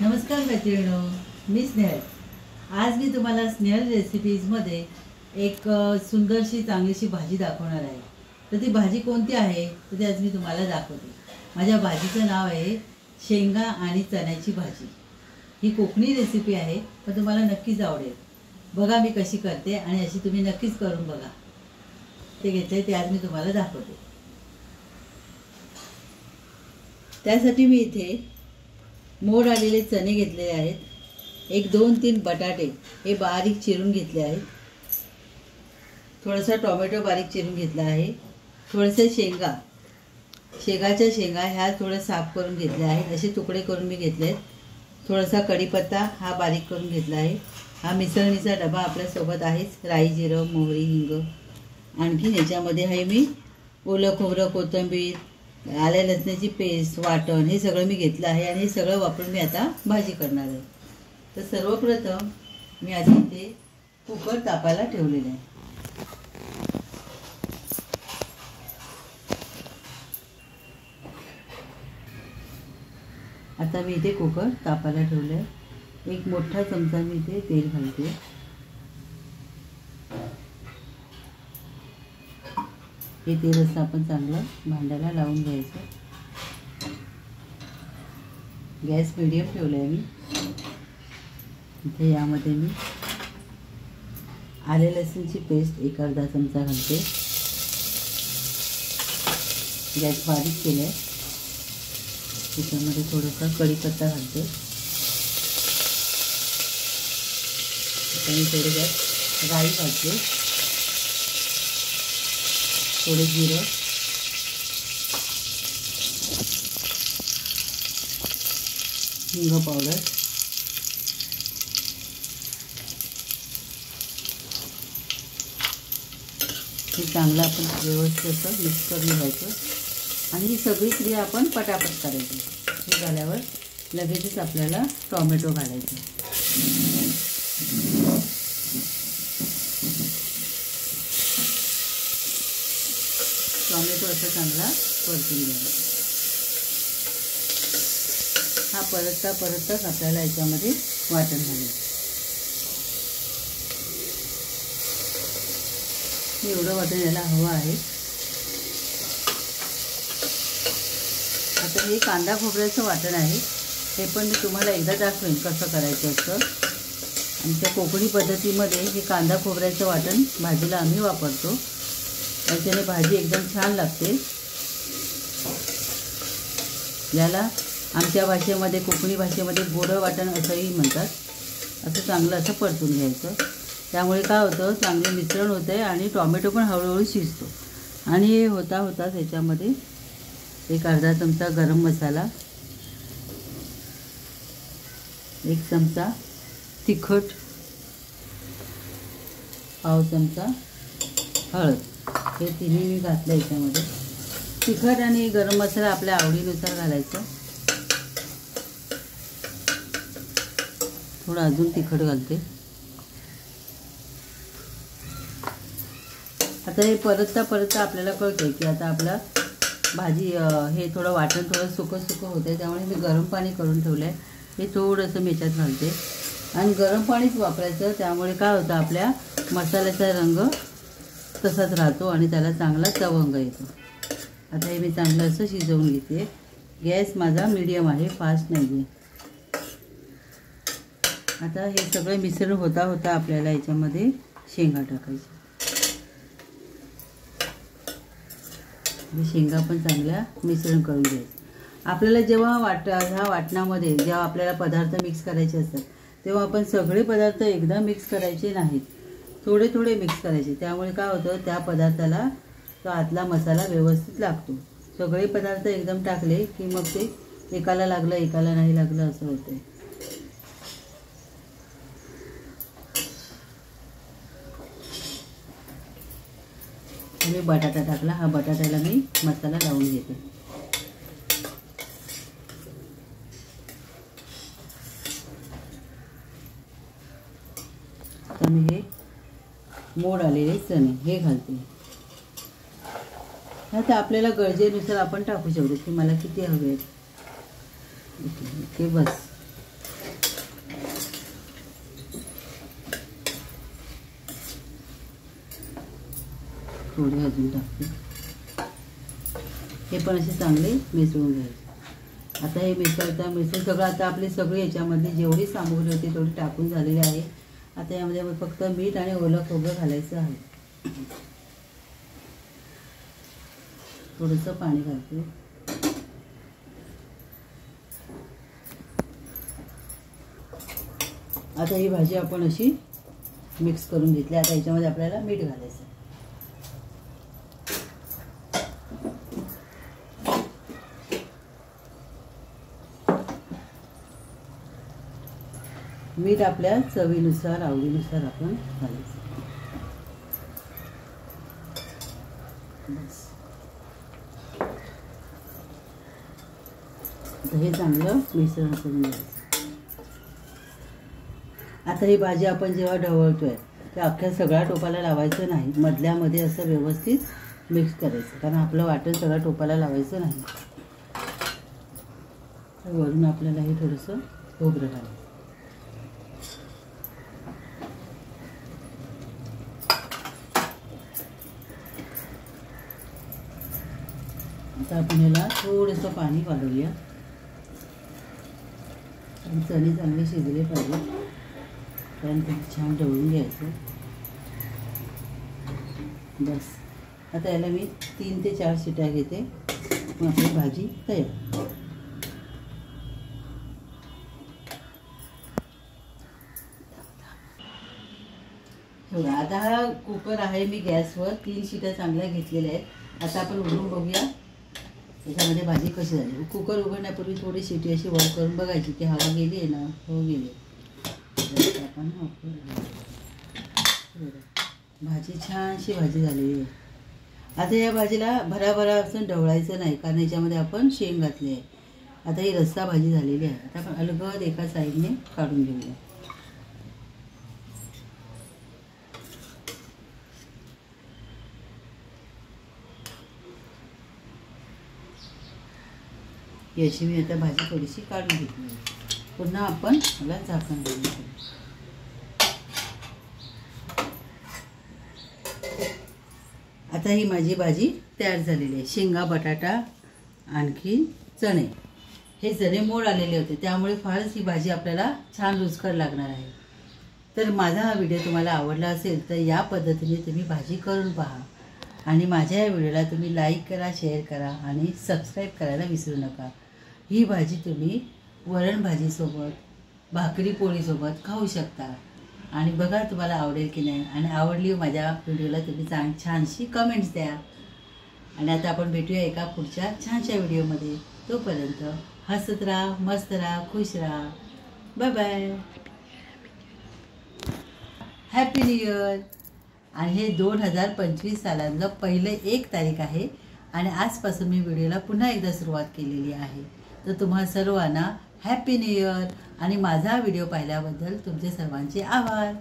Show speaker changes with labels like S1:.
S1: नमस्कार मैत्रिणींनो, मी स्नेहल। आज मी तुम्हाला स्नेहल रेसिपीजमध्ये एक सुंदरशी चांगलीशी भाजी दाखवणार आहे। तर ती भाजी कोणती आहे तर ती आज मी तुम्हाला दाखवते। माझ्या भाजीचं नाव आहे शेंगा आणि चण्याची भाजी। ही कोकणी रेसिपी आहे, पण तुम्हाला नक्कीच आवडेल। बघा मी कशी करते आणि अशी तुम्ही नक्कीच करून बघा। ते घेतले ते आज मी तुम्हाला दाखवते। त्यासाठी मी इथे मोड आलेले चणे घेतलेले आहेत। एक 2-3 बटाटे हे बारीक चिरून घेतले आहेत। थोडासा टोमॅटो बारीक चिरून घेतला आहे। थोडेसे शेंगाच्या शेंगा ह्या थोडे साफ करून घेतल्या आहेत, असे तुकडे करून मी घेतले आहेत। थोडासा कढीपत्ता हा बारीक करून घेतला आहे। हा मिसळणीचा डबा आपल्या सोबत आहेच। राई, जिरं, मोहरी, हिंग, आणखी याच्यामध्ये आहे मी ओलं खोबरं, कोथिंबीर, आल्या लसणाची पेस्ट, वाटण हे सगळं मी घेतलं आहे आणि हे सगळं वापरून मी आता भाजी करणार आहे। तर सर्वप्रथम मी आधी इथे कुकर तापायला ठेवलेला आहे। आता मी इथे कुकर तापायला ठेवलं आहे। एक मोठा चमचा मी इथे तेल घालते। हे तेल असं आपण चांगलं भांड्याला लावून घ्यायचं। गॅस मीडियम ठेवला आहे मी। इथे यामध्ये मी आले लसूणची पेस्ट एक अर्धा चमचा घालते। गॅस बारीक केला आहे। त्याच्यामध्ये थोडासा कढीपत्ता घालते। आणि थोडे गॅस राई घालते, थोडे जिरं, हिंग पावडर, हे चांगलं आपण व्यवस्थित असं मिक्स करून घ्यायचं आणि ही सगळी क्रिया आपण पटापट करायची। हे झाल्यावर लगेचच आपल्याला टोमॅटो घालायचे। टोमॅटो असा चांगला परतून घ्यायचा। हा परतताच आपल्याला याच्यामध्ये वाटण घालायचं। एवढं वाटण याला हवं आहे। आता हे कांदा खोबऱ्याचं वाटण आहे, हे पण मी तुम्हाला एकदा दाखवेन कसं करायचं असतं। आमच्या कोकणी पद्धतीमध्ये हे कांदा खोबऱ्याचं वाटण भाजीला आम्ही वापरतो। त्याच्याने भाजी एकदम छान लागते। याला आमच्या भाषेमध्ये, कोकणी भाषेमध्ये गोडं वाटण असंही म्हणतात। असं चांगलं असं परतून घ्यायचं। त्यामुळे काय होतं, चांगले मिश्रण होते आणि टोमॅटो पण हळूहळू शिजतो। आणि होता त्याच्यामध्ये एक अर्धा चमचा गरम मसाला, एक चमचा तिखट, पाव चमचा हळद, हे तिन्ही मी घातलं याच्यामध्ये। तिखट आणि गरम मसाला आपल्या आवडीनुसार घालायचं। थोडं अजून तिखट घालते। आता हे परतता आपल्याला कळतंय की आता आपला भाजी हे थोडं वाटण थोडं सुकं होतंय। त्यामुळे मी गरम पाणी करून ठेवलं आहे, हे थोडंसं मेच्यात घालते आणि गरम पाणीच वापरायचं। त्यामुळे काय होतं, आपल्या मसाल्याचा रंग तसाच राहतो आणि त्याला चांगला चवंग येतो। आता हे मी चांगलं असं शिजवून घेते। गॅस माझा मीडियम आहे, फास्ट नाही आहे। आता हे सगळं मिश्रण होता आपल्याला याच्यामध्ये शेंगा टाकायच्या। शेंगा पण चांगल्या मिश्रण करून घ्यायचं। आपल्याला जेव्हा ह्या वाटणामध्ये जेव्हा आपल्याला पदार्थ मिक्स करायचे असतात, तेव्हा आपण सगळे पदार्थ एकदा मिक्स करायचे नाहीत, थोडे मिक्स करायचे। त्यामुळे काय होतं, त्या पदार्थाला तो आतला मसाला व्यवस्थित लागतो। सगळे पदार्थ एकदम टाकले की मग ते एकाला लागलं एकाला नाही लागलं असं होतं। मी बटाटा टाकला, हा बटाट्याला मी मसाला लावून घेते। आता मी हे मोड आलेले चणे हे घालते। आता आपल्याला गरजेनुसार आपण टाकू शकतो की मला किती हवे आहेत ते बस। थोडे अजून टाकते. हे पण असे चांगले मिसळून घ्यायचे. आता हे मिसळून सगळं आता आपली सगळी याच्यामध्ये जेवढी सामग्री होती तेवढी टाकून झालेली आहे. आता यामध्ये फक्त मीठ आणि ओलं खोबरं घालायचं आहे. थोडंसं पाणी घालते. आता ही भाजी आपण अशी मिक्स करून घेतली. आता याच्यामध्ये आपल्याला मीठ घालायचं. मीठ आपल्या चवीनुसार आवडीनुसार आपण घालायचं. बस आता हे चांगलं मिश्रण करून घ्यायचं. आता ही भाजी आपण जेव्हा ढवळतोय तर अख्ख्या सगळ्या टोपाला लावायचं नाही, मधल्यामध्ये असं व्यवस्थित मिक्स करायचं, कारण आपलं वाटण सगळ्या टोपाला लावायचं नाही. वरून आपल्याला हे थोडंसं खोबरं घालायचं. आता आपण याला थोडंसं पाणी वाढवूया. चणे चांगले शिजले पाहिजे, कारण ते छान ढवळून घ्यायचं. बस आता याला मी 3 ते 4 शिट्या घेते, मग आपली भाजी तयार. आता हा कुकर आहे मी गॅसवर 3 शिट्या चांगल्या घेतलेल्या आहेत. आता आपण उघडून बघूया त्याच्यामध्ये भाजी कशी झाली. कुकर उघडण्यापूर्वी थोडी शिटी अशी वर करून बघायची की हवा गेली आहे ना. हो गेली. आपण भाजी छानशी भाजी झालेली आहे. आता या भाजीला भराभरा असं ढवळायचं नाही, कारण याच्यामध्ये आपण शेंग घातली आहे. आता ही रस्सा भाजी झालेली आहे. आता आपण अलगद एका साईडने काढून घेऊया. याची मी आता भाजी थोडीशी काढून घेतली. पुन्हा आपण मला झाकण घालून. आता ही माझी भाजी तयार झालेली आहे. शेंगा, बटाटा, आणखी चणे. हे चणे मोड आलेले होते, त्यामुळे फारच ही भाजी आपल्याला छान रुचकर लागणार आहे. तर माझा हा व्हिडिओ तुम्हाला आवडला असेल तर या पद्धतीने तुम्ही भाजी करून पहा. आणि माझ्या या व्हिडिओला तुम्ही लाईक करा, शेअर करा आणि सबस्क्राईब करायला विसरू नका. ही भाजी तुम्ही वरण भाजीसोबत, भाकरी पोळीसोबत खाऊ शकता. आणि बघा तुम्हाला आवडेल की नाही. आणि आवडली माझ्या व्हिडिओला तुम्ही छानशी कमेंट्स द्या. आणि आता आपण भेटूया एका पुढच्या छानशा व्हिडिओमध्ये. तोपर्यंत हसत राहा, मस्त राहा, खुश राहा. Bye bye. Happy new year. आणि हे 2025 सालातलं पहिलं 1 तारीख आहे. आणि आजपासून मी व्हिडिओला पुन्हा एकदा सुरुवात केलेली आहे. तर तुम्हा सर्वांना हॅपी न्यू इयर. आणि माझा व्हिडिओ पाहिल्याबद्दल तुमचे सर्वांचे आभार.